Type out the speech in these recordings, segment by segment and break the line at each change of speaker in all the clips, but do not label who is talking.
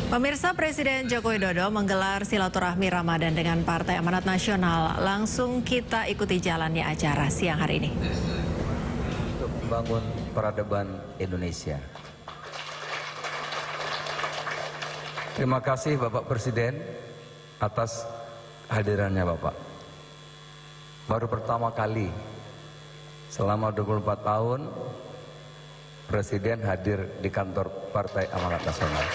Pemirsa, Presiden Joko Widodo menggelar silaturahmi Ramadan dengan Partai Amanat Nasional. Langsung kita ikuti jalannya acara siang hari ini.
Untuk membangun peradaban Indonesia. Terima kasih Bapak Presiden atas hadirannya Bapak. Baru pertama kali selama 24 tahun Presiden hadir di kantor Partai Amanat Nasional.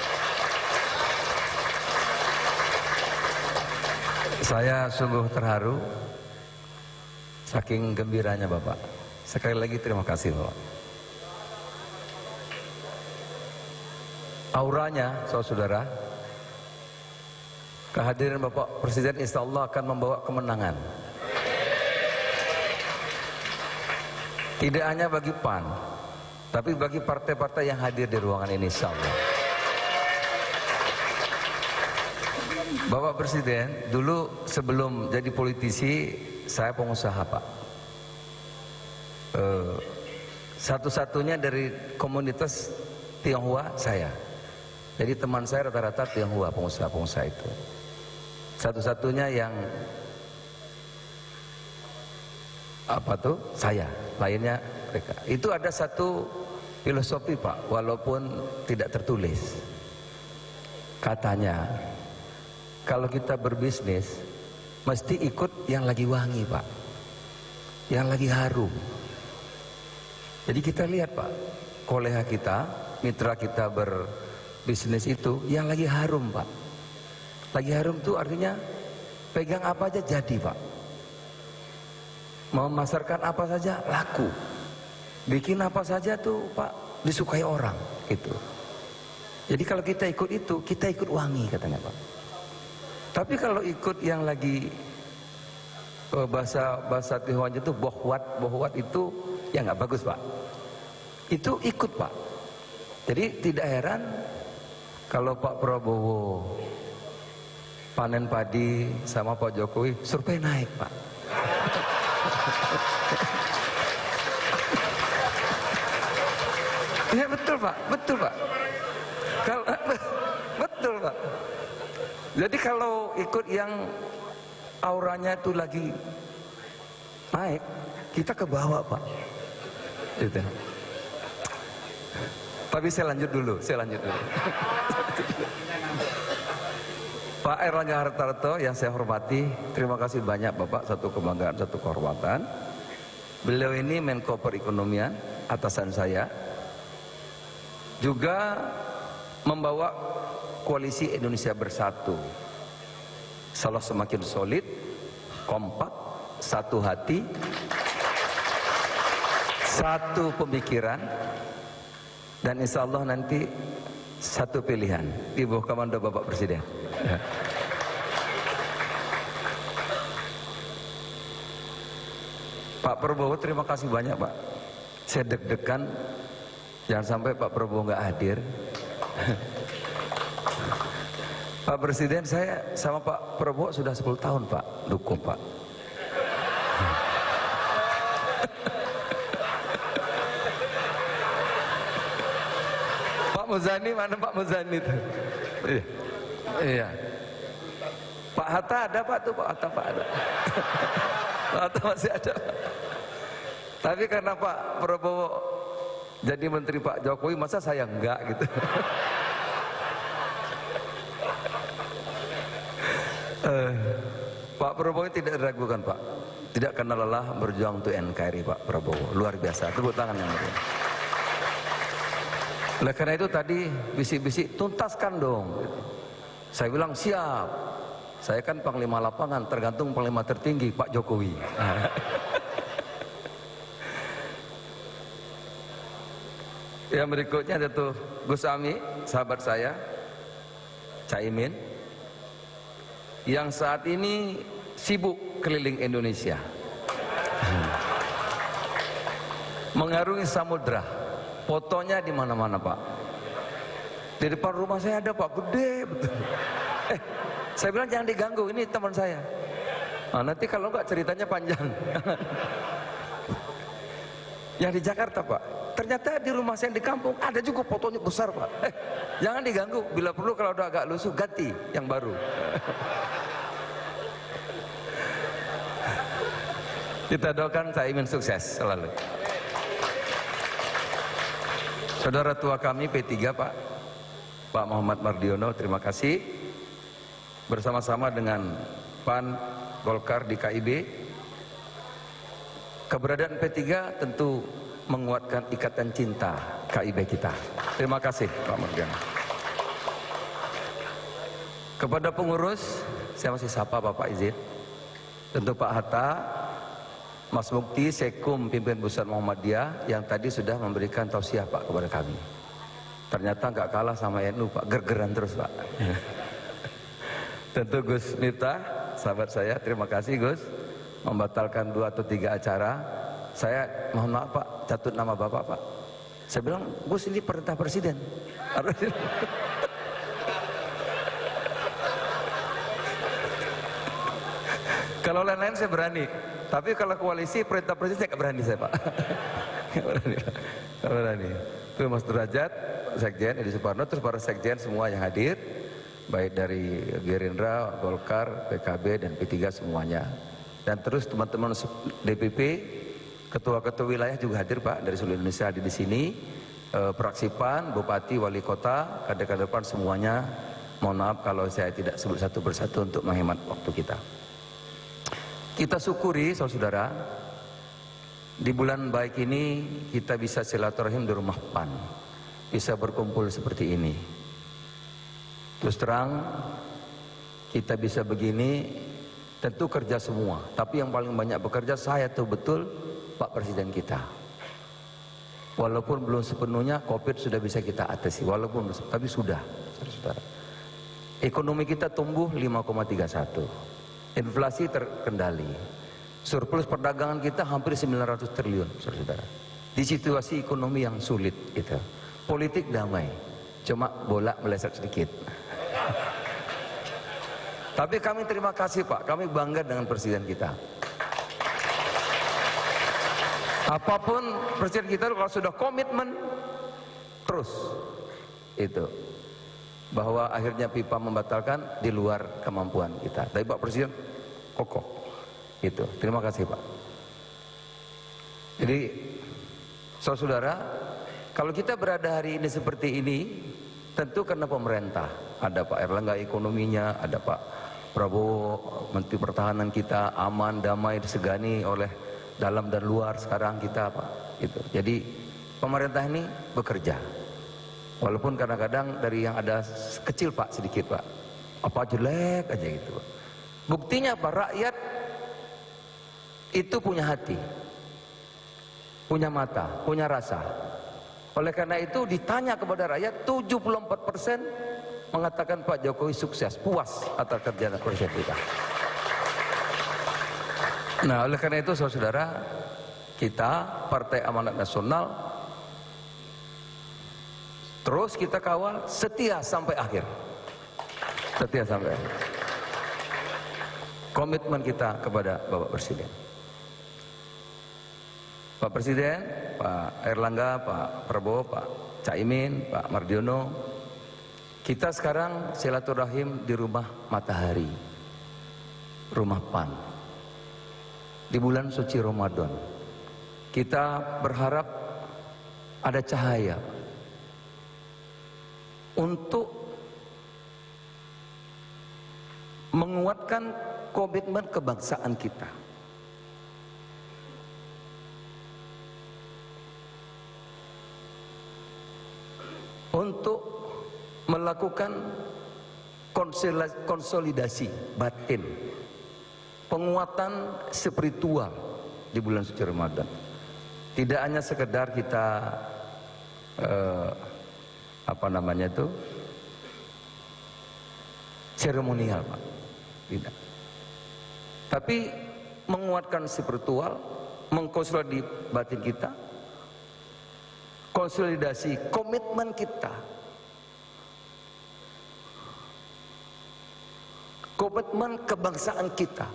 Saya sungguh terharu, saking gembiranya Bapak. Sekali lagi terima kasih Bapak. Auranya, saudara, kehadiran Bapak Presiden insya Allah akan membawa kemenangan. Tidak hanya bagi PAN, tapi bagi partai-partai yang hadir di ruangan ini insya Allah. Bapak Presiden, dulu sebelum jadi politisi, saya pengusaha Pak. Satu-satunya dari komunitas Tionghoa saya. Jadi teman saya rata-rata Tionghoa, pengusaha-pengusaha itu. Satu-satunya yang saya, lainnya mereka. Itu ada satu filosofi Pak, walaupun tidak tertulis. Katanya, kalau kita berbisnis, mesti ikut yang lagi wangi Pak, yang lagi harum. Jadi kita lihat Pak, kolega kita, mitra kita berbisnis itu yang lagi harum Pak. Lagi harum itu artinya pegang apa aja jadi Pak. Memasarkan apa saja laku. Bikin apa saja tuh Pak disukai orang gitu. Jadi kalau kita ikut itu, kita ikut wangi katanya Pak. Tapi kalau ikut yang lagi bahasa Tionghoanya itu bohwat itu ya nggak bagus Pak. Itu ikut Pak. Jadi tidak heran kalau Pak Prabowo panen padi sama Pak Jokowi survei naik Pak. Ya betul Pak, betul Pak. Kalau betul Pak. Jadi kalau ikut yang auranya itu lagi naik, kita ke bawah Pak. Gitu. Tapi saya lanjut dulu. Pak Erlangga Hartarto yang saya hormati, terima kasih banyak Bapak, satu kebanggaan, satu kehormatan. Beliau ini Menko Perekonomian, atasan saya. Juga membawa Koalisi Indonesia Bersatu, selalu semakin solid, kompak, satu hati, satu pemikiran, dan insya Allah nanti satu pilihan di bawah komando Bapak Presiden. Pak Prabowo, terima kasih banyak Pak. Saya deg-degan, jangan sampai Pak Prabowo nggak hadir. Pak Presiden, saya sama Pak Prabowo sudah 10 tahun Pak, dukung Pak. Pak Muzani, mana Pak Muzani itu? Iya. Pak Hatta ada Pak tuh, Pak Hatta Pak ada. Pak Hatta masih ada Pak. Tapi karena Pak Prabowo jadi menteri Pak Jokowi, masa saya enggak gitu. Pak Prabowo tidak diragukan Pak, tidak kenal lelah berjuang untuk NKRI Pak Prabowo, luar biasa, tepuk tangan yang meriah. Oleh karena itu tadi bisik-bisik tuntaskan dong. Saya bilang siap, saya kan panglima lapangan, tergantung panglima tertinggi Pak Jokowi. Yang berikutnya ada tuh Gus Ami, sahabat saya, Caimin, yang saat ini sibuk keliling Indonesia, mengarungi samudra, fotonya di mana-mana Pak. Di depan rumah saya ada Pak, gede betul. Saya bilang jangan diganggu, ini teman saya. Nah, nanti kalau enggak ceritanya panjang. Yang di Jakarta Pak, Ternyata di rumah saya di kampung ada juga fotonya besar Pak. Jangan diganggu, bila perlu kalau udah agak lusuh ganti yang baru. Kita doakan Caimin sukses selalu. Saudara tua kami P3 Pak Muhammad Mardiono, terima kasih. Bersama-sama dengan PAN, Golkar di KIB, keberadaan P3 tentu menguatkan ikatan cinta KIB kita. Terima kasih Pak Mardiono. Kepada pengurus, saya masih sapa Bapak izin. Tentu Pak Hatta, Mas Mukti, Sekum, pimpinan pusat Muhammadiyah yang tadi sudah memberikan tausiah Pak kepada kami. Ternyata nggak kalah sama NU Pak, gergeran terus Pak. Tentu Gus Miftah, sahabat saya, terima kasih Gus, membatalkan 2 atau 3 acara. Saya mohon maaf Pak, catut nama Bapak Pak. Saya bilang, Gus ini perintah Presiden. Kalau lain-lain saya berani, tapi kalau koalisi perintah Presiden saya nggak berani saya Pak. Nggak berani. Itu Mas Derajat, Sekjen Edi Suparno, terus para Sekjen semua yang hadir, baik dari Gerindra, Golkar, PKB dan P3 semuanya. Dan terus teman-teman DPP, ketua-ketua wilayah juga hadir Pak, dari seluruh Indonesia hadir di sini. Praksipan, Bupati, Wali Kota, kader-kader PAN semuanya. Mohon maaf kalau saya tidak sebut satu persatu untuk menghemat waktu kita. Kita syukuri saudara, di bulan baik ini kita bisa silaturahim di rumah PAN, bisa berkumpul seperti ini. Terus terang kita bisa begini, tentu kerja semua, tapi yang paling banyak bekerja saya tahu betul Pak Presiden kita. Walaupun belum sepenuhnya COVID sudah bisa kita atasi, walaupun tapi sudah, saudara. Ekonomi kita tumbuh 5,31. Inflasi terkendali, surplus perdagangan kita hampir 900 triliun, saudara. Di situasi ekonomi yang sulit, gitu. Politik damai, cuma bola meleset sedikit. Tapi kami terima kasih Pak, kami bangga dengan Presiden kita. Apapun Presiden kita kalau sudah komitmen, terus itu. Bahwa akhirnya pipa membatalkan di luar kemampuan kita. Tapi Pak Presiden kokoh. Itu. Terima kasih Pak. Jadi saudara, kalau kita berada hari ini seperti ini, tentu karena pemerintah. Ada Pak Erlangga ekonominya, ada Pak Prabowo Menteri Pertahanan kita aman, damai, disegani oleh dalam dan luar sekarang kita Pak. Itu. Jadi pemerintah ini bekerja. Walaupun kadang-kadang dari yang ada kecil Pak, sedikit Pak, apa jelek aja gitu Pak. Buktinya Pak, rakyat itu punya hati, punya mata, punya rasa. Oleh karena itu ditanya kepada rakyat, 74% mengatakan Pak Jokowi sukses, puas atas kerja Presiden kita. Nah oleh karena itu saudara, kita Partai Amanat Nasional terus kita kawal, setia sampai akhir. Setia sampai akhir. Komitmen kita kepada Bapak Presiden. Pak Presiden, Pak Erlangga, Pak Prabowo, Pak Caimin, Pak Mardiono, kita sekarang silaturahim di rumah Matahari, rumah PAN. Di bulan suci Ramadan, kita berharap ada cahaya untuk menguatkan komitmen kebangsaan kita. Untuk melakukan konsolidasi batin, penguatan spiritual di bulan suci Ramadan. Tidak hanya sekedar kita seremonial Pak, tidak. Tapi menguatkan spiritual, mengkonsolidasi batin kita, konsolidasi komitmen kita, komitmen kebangsaan kita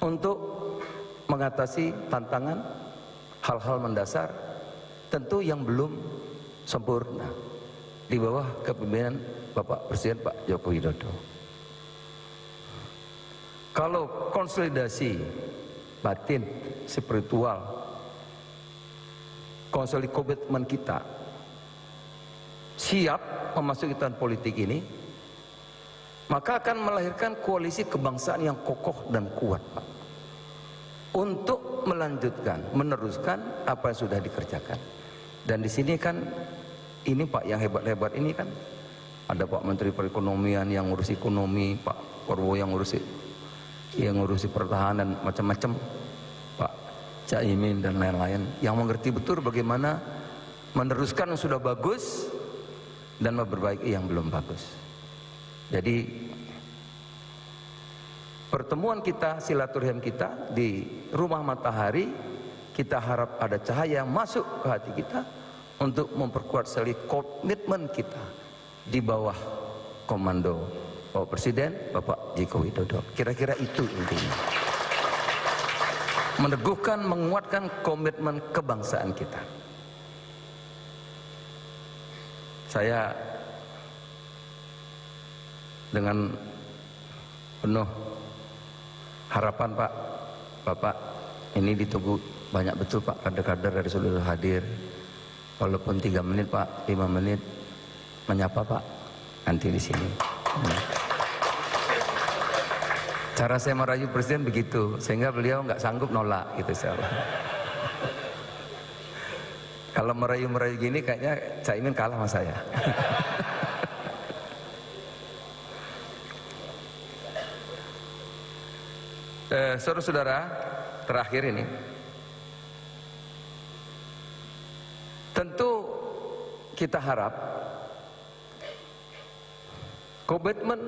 untuk mengatasi tantangan hal-hal mendasar tentu yang belum sempurna di bawah kepemimpinan Bapak Presiden Pak Joko Widodo. Kalau konsolidasi batin, spiritual, konsolidasi komitmen kita siap memasuki tahun politik ini, maka akan melahirkan koalisi kebangsaan yang kokoh dan kuat, Pak, untuk melanjutkan, meneruskan apa yang sudah dikerjakan. Dan di sini kan, ini Pak, yang hebat-hebat ini kan, ada Pak Menteri Perekonomian yang ngurus ekonomi, Pak Prabowo yang ngurusi pertahanan, macam-macam, Pak Caimin dan lain-lain, yang mengerti betul bagaimana meneruskan yang sudah bagus dan memperbaiki yang belum bagus. Jadi pertemuan kita, silaturahim kita di Rumah Matahari, kita harap ada cahaya yang masuk ke hati kita untuk memperkuat sekali komitmen kita di bawah komando Bapak Presiden, Bapak Joko Widodo. Kira-kira itu intinya. Meneguhkan, menguatkan komitmen kebangsaan kita. Saya dengan penuh harapan, Pak, Bapak, ini ditunggu banyak betul, Pak, kader-kader dari seluruh hadir. Walaupun 3 menit, Pak, 5 menit menyapa, Pak, nanti di sini. Cara saya merayu Presiden begitu, sehingga beliau nggak sanggup nolak gitu, insyaallah. Kalau merayu-merayu gini kayaknya Caimin kalah sama saya. Saudara-saudara, terakhir ini, tentu kita harap komitmen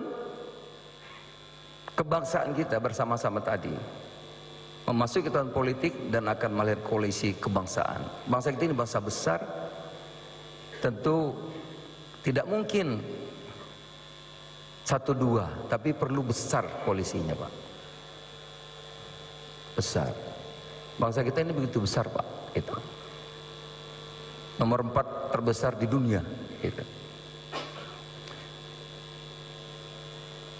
kebangsaan kita bersama-sama tadi memasuki tahun politik dan akan melihat koalisi kebangsaan. Bangsa kita ini bangsa besar, tentu tidak mungkin 1-2, tapi perlu besar koalisinya, Pak. Besar. Bangsa kita ini begitu besar, Pak. Itu nomor 4 terbesar di dunia. Gitu.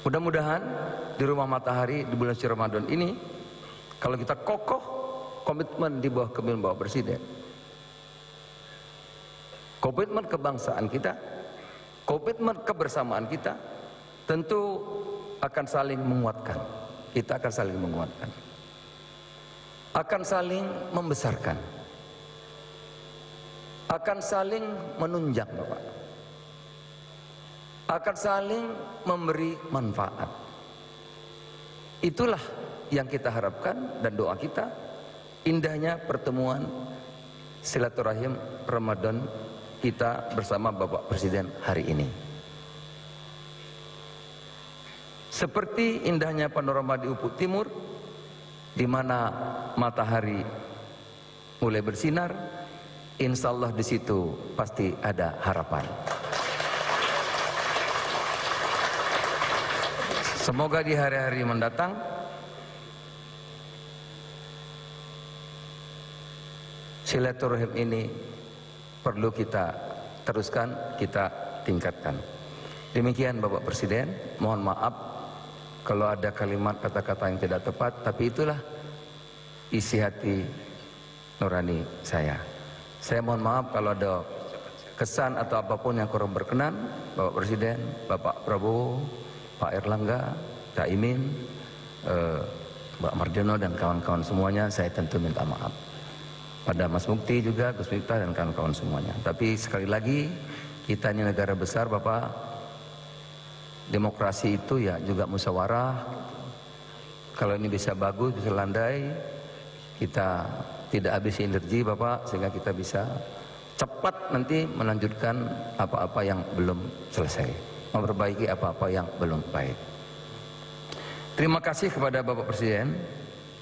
Mudah-mudahan di Rumah Matahari di bulan suci Ramadan ini, kalau kita kokoh komitmen di bawah kepemimpinan Bapak Presiden, komitmen kebangsaan kita, komitmen kebersamaan kita, tentu akan saling menguatkan. Kita akan saling menguatkan, akan saling membesarkan, akan saling menunjang, Bapak, akan saling memberi manfaat. Itulah yang kita harapkan dan doa kita, indahnya pertemuan silaturahim Ramadan kita bersama Bapak Presiden hari ini. Seperti indahnya panorama di ufuk timur, di mana matahari mulai bersinar, insya Allah di situ pasti ada harapan. Semoga di hari-hari mendatang silaturahim ini perlu kita teruskan, kita tingkatkan. Demikian Bapak Presiden, mohon maaf kalau ada kalimat kata-kata yang tidak tepat, tapi itulah isi hati nurani saya. Saya mohon maaf kalau ada kesan atau apapun yang kurang berkenan. Bapak Presiden, Bapak Prabowo, Pak Erlangga, Cak Imin, Mbak Mardiono dan kawan-kawan semuanya, saya tentu minta maaf. Pada Mas Mukti juga, Gus Miftah dan kawan-kawan semuanya. Tapi sekali lagi, kita ini negara besar, Bapak. Demokrasi itu ya juga musyawarah. Kalau ini bisa bagus, bisa landai, kita tidak habis energi, Bapak, sehingga kita bisa cepat nanti melanjutkan apa-apa yang belum selesai, memperbaiki apa-apa yang belum baik. Terima kasih kepada Bapak Presiden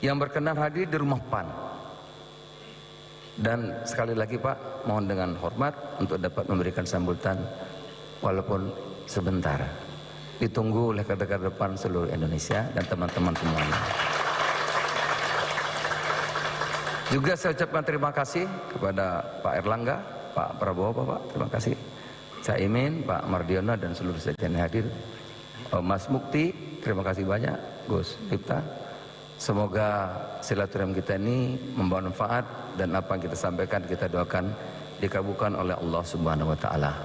yang berkenan hadir di Rumah PAN. Dan sekali lagi, Pak, mohon dengan hormat untuk dapat memberikan sambutan walaupun sebentar. Ditunggu oleh kader-kader PAN seluruh Indonesia dan teman-teman semuanya. Juga saya ucapkan terima kasih kepada Pak Erlangga, Pak Prabowo, Bapak, terima kasih. Caimin, Pak Mardiono dan seluruh jajaran yang hadir. Mas Mukti, terima kasih banyak. Gus Miftah. Semoga silaturahmi kita ini membawa manfaat dan apa yang kita sampaikan kita doakan dikabulkan oleh Allah Subhanahu wa taala.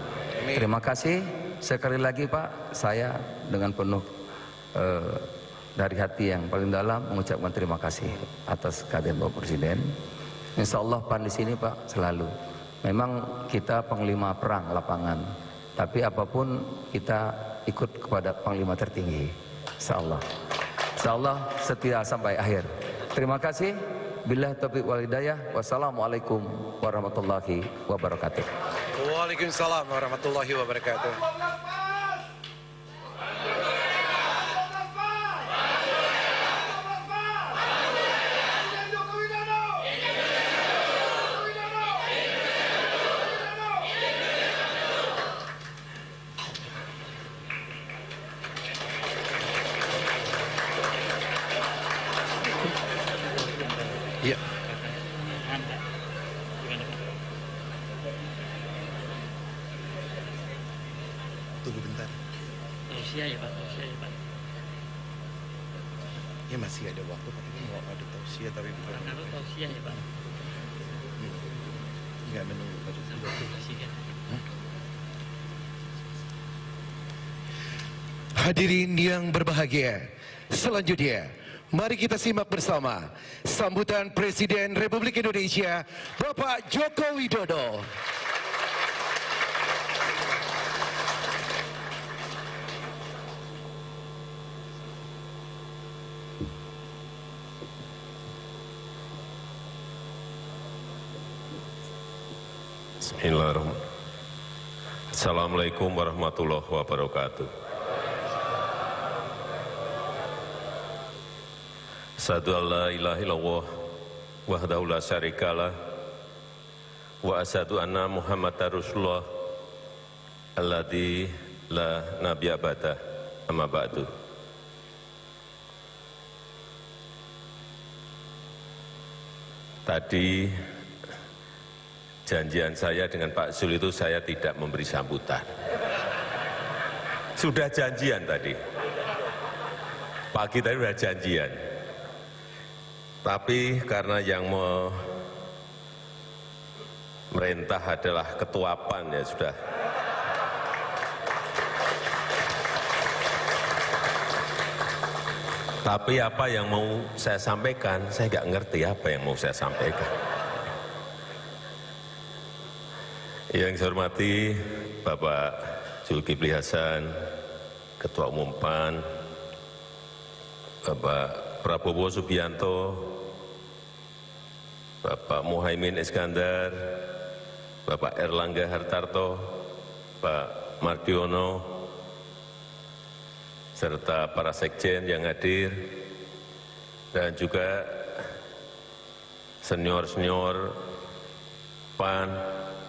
Terima kasih sekali lagi Pak, saya dengan penuh dari hati yang paling dalam mengucapkan terima kasih atas kehadiran Bapak Presiden. Insya Allah PAN di sini Pak selalu. Memang kita panglima perang lapangan, tapi apapun kita ikut kepada panglima tertinggi. Insya Allah setia sampai akhir. Terima kasih. Billahi taufiq wal hidayah. Wassalamualaikum warahmatullahi wabarakatuh.
Waalaikumsalam warahmatullahi wabarakatuh. Ya. Tunggu bentar.
Tausiah ya Pak, tausiah ya Pak.
Ya masih ada waktu, katanya mau ada tausiah tapi bukan.
Kalau tausiah ya Pak.
Enggak menunggu pada
Tausiah.
Hadirin yang berbahagia, selanjutnya mari kita simak bersama sambutan Presiden Republik Indonesia Bapak Joko Widodo.
Bismillahirrahmanirrahim. Assalamualaikum warahmatullahi wabarakatuh. Asyhadu an la ilaha illallah wahdahu la syarikalah wa asyhadu anna Muhammadar Rasulullah alladzi la nabiyya ba'dah, amma ba'du. Tadi janjian saya dengan Pak Zul itu saya tidak memberi sambutan. Sudah janjian tadi. Pagi tadi sudah janjian. Tapi karena yang merintah adalah ketua PAN ya sudah. Tapi apa yang mau saya sampaikan, saya nggak ngerti apa yang mau saya sampaikan. Yang saya hormati Bapak Zulkifli Hasan, Ketua Umum PAN, Bapak Prabowo Subianto, Bapak Muhaimin Iskandar, Bapak Erlangga Hartarto, Pak Mardiono, serta para sekjen yang hadir, dan juga senior-senior PAN,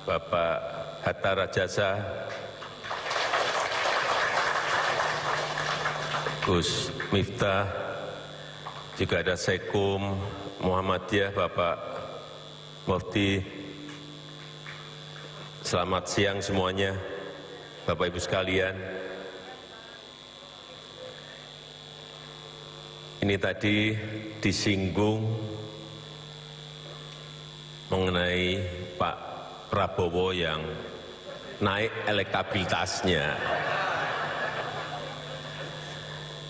Bapak Hatta Rajasa, Gus Miftah, juga ada Sekum Muhammadiyah, Bapak Mufti. Selamat siang semuanya, Bapak Ibu sekalian. Ini tadi disinggung mengenai Pak Prabowo yang naik elektabilitasnya.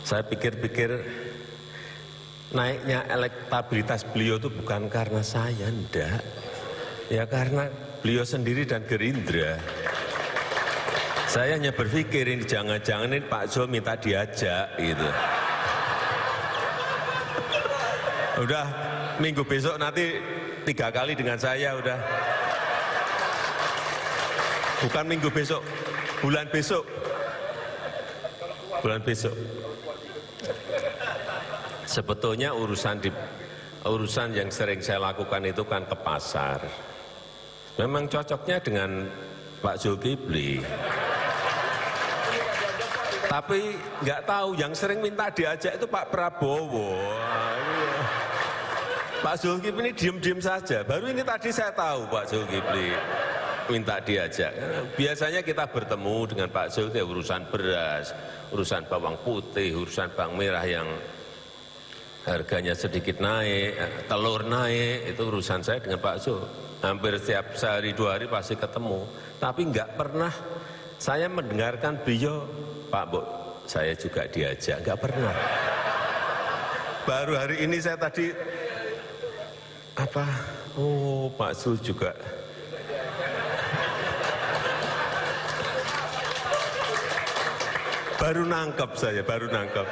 Saya pikir-pikir naiknya elektabilitas beliau itu bukan karena saya, enggak. Ya karena beliau sendiri dan Gerindra. Saya hanya berpikir ini jangan-jangan ini Pak Zul minta diajak gitu. Udah minggu besok nanti 3 kali dengan saya udah. Bukan minggu besok, bulan besok. Bulan besok. Sebetulnya urusan yang sering saya lakukan itu kan ke pasar. Memang cocoknya dengan Pak Zulkifli. Tapi nggak tahu yang sering minta diajak itu Pak Prabowo. Pak Zulkifli ini diem-diem saja. Baru ini tadi saya tahu Pak Zulkifli minta diajak. Biasanya kita bertemu dengan Pak Zulkifli urusan beras, urusan bawang putih, urusan bawang merah yang harganya sedikit naik, telur naik, itu urusan saya dengan Pak Zul. Hampir setiap sehari 2 hari pasti ketemu. Tapi nggak pernah saya mendengarkan beliau, Pak Bu, saya juga diajak, nggak pernah. Baru hari ini saya tadi apa? Oh, Pak Zul juga. Baru nangkep saya, baru nangkep.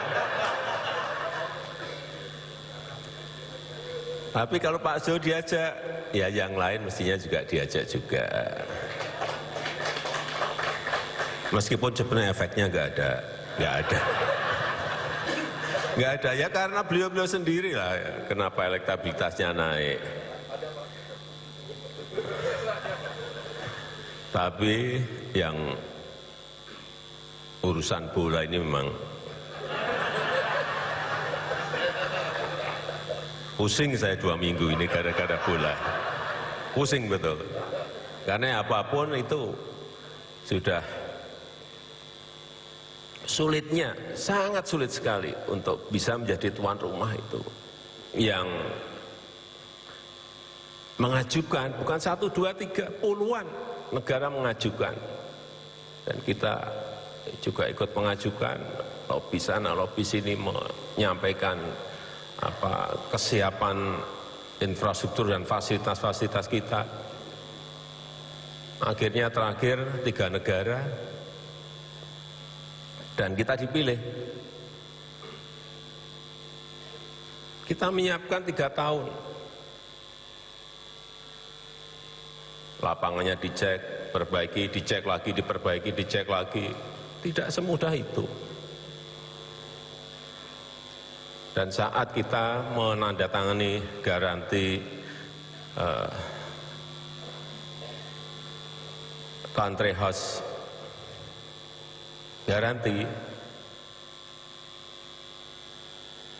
Tapi kalau Pak Zul diajak, ya yang lain mestinya juga diajak juga. Meskipun sebenarnya efeknya nggak ada. Nggak ada ya karena beliau-beliau sendiri lah ya, kenapa elektabilitasnya naik. Tapi yang urusan bola ini memang pusing saya 2 minggu ini gara-gara bola. Pusing betul. Karena apapun itu sudah sulitnya, sangat sulit sekali untuk bisa menjadi tuan rumah itu. Yang mengajukan, bukan 1, 2, 3, puluhan negara mengajukan. Dan kita juga ikut mengajukan, lobby sana, lobby sini menyampaikan kesiapan infrastruktur dan fasilitas-fasilitas kita. Akhirnya terakhir 3 negara dan kita dipilih. Kita menyiapkan 3 tahun. Lapangannya dicek, perbaiki, dicek lagi, diperbaiki, dicek lagi. Tidak semudah itu. Dan saat kita menandatangani garansi country house garanti,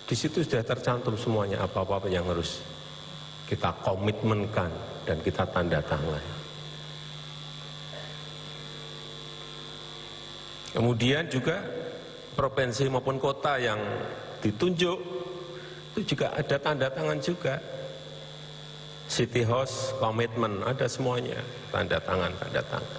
di situ sudah tercantum semuanya apa-apa yang harus kita komitmenkan dan kita tanda tangan. Kemudian juga provinsi maupun kota yang ditunjuk itu juga ada tanda tangan juga. City House, komitmen, ada semuanya, tanda tangan, tanda tangan.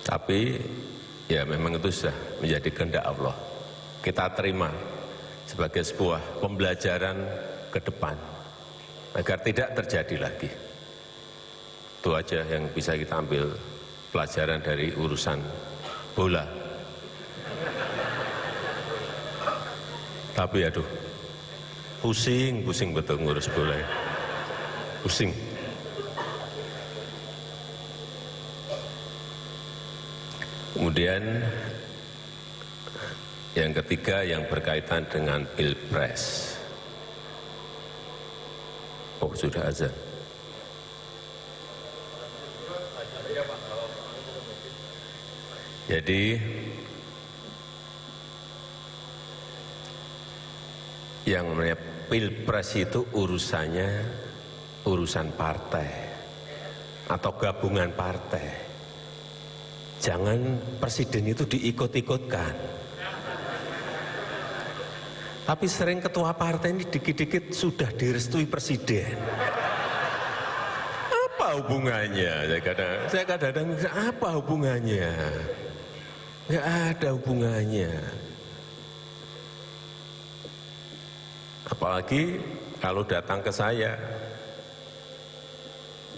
Tapi ya memang itu sudah menjadi kehendak Allah. Kita terima sebagai sebuah pembelajaran ke depan agar tidak terjadi lagi. Itu aja yang bisa kita ambil pelajaran dari urusan bola. Tapi aduh, pusing betul ngurus bola. Pusing. Kemudian yang ketiga yang berkaitan dengan Pilpres. Oh, sudah azan. Jadi yang namanya Pilpres itu urusannya urusan partai atau gabungan partai. Jangan presiden itu diikut-ikutkan. Tapi sering ketua partai ini dikit-dikit sudah direstui presiden. Apa hubungannya? Saya kadang-kadang apa hubungannya? Nggak ada hubungannya. Apalagi kalau datang ke saya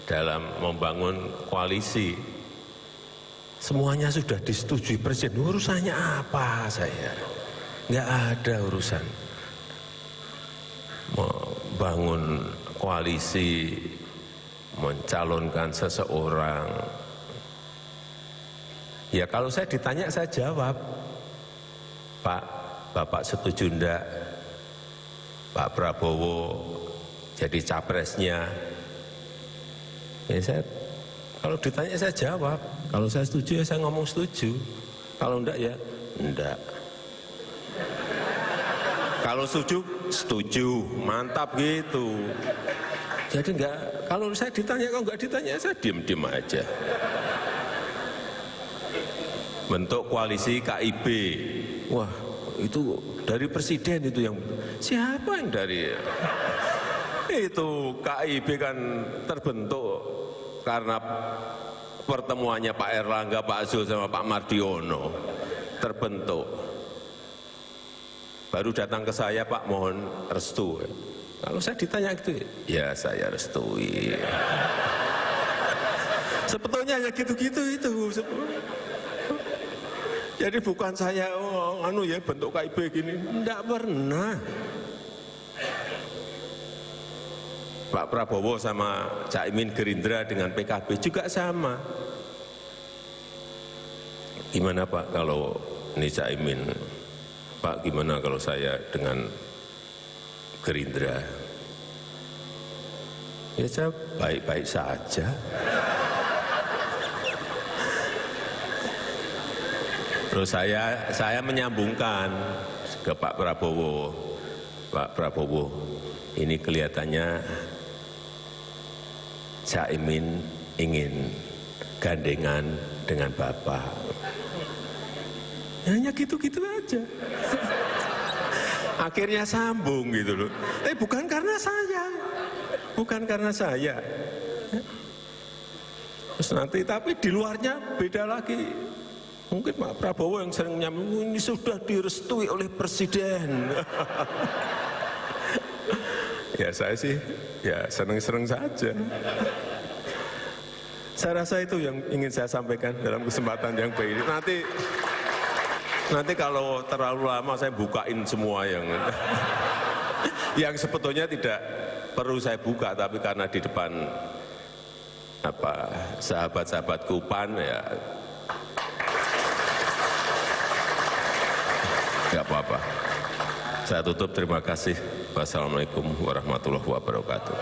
dalam membangun koalisi, semuanya sudah disetujui presiden. Urusannya apa saya? Nggak ada urusan. Membangun koalisi, mencalonkan seseorang. Ya kalau saya ditanya saya jawab, Pak, Bapak setuju enggak Pak Prabowo jadi capresnya? Ya saya Kalau ditanya saya jawab. Kalau saya setuju ya saya ngomong setuju. Kalau enggak ya enggak. Kalau setuju, setuju, mantap gitu. Jadi enggak, kalau saya ditanya, kalau enggak ditanya saya diem-diem aja. Bentuk koalisi KIB, wah itu dari presiden itu yang, siapa yang dari, itu KIB kan terbentuk karena pertemuannya Pak Erlangga, Pak Zul sama Pak Mardiono, terbentuk. Baru datang ke saya, Pak mohon restu. Kalau saya ditanya gitu, ya saya restui. Sebetulnya ya gitu-gitu itu. Jadi bukan saya, bentuk KIB gini, enggak pernah. Pak Prabowo sama Caimin Gerindra dengan PKB juga sama. Gimana Pak kalau ini Caimin? Pak gimana kalau saya dengan Gerindra? Ya saya baik-baik saja. Terus saya menyambungkan ke Pak Prabowo. Pak Prabowo, ini kelihatannya Caimin ingin gandengan dengan Bapak. Hanya gitu-gitu aja. Akhirnya sambung gitu loh. Bukan karena saya. Bukan karena saya. Terus nanti, tapi di luarnya beda lagi. Mungkin Pak Prabowo yang sering menyambung, ini sudah direstui oleh Presiden. Ya saya sih, ya seneng-seneng saja. Saya rasa itu yang ingin saya sampaikan dalam kesempatan yang baik ini. Nanti kalau terlalu lama saya bukain semua yang sebetulnya tidak perlu saya buka, tapi karena di depan sahabat-sahabat KUPAN ya nggak apa-apa. Saya tutup, terima kasih. Wassalamualaikum warahmatullahi wabarakatuh.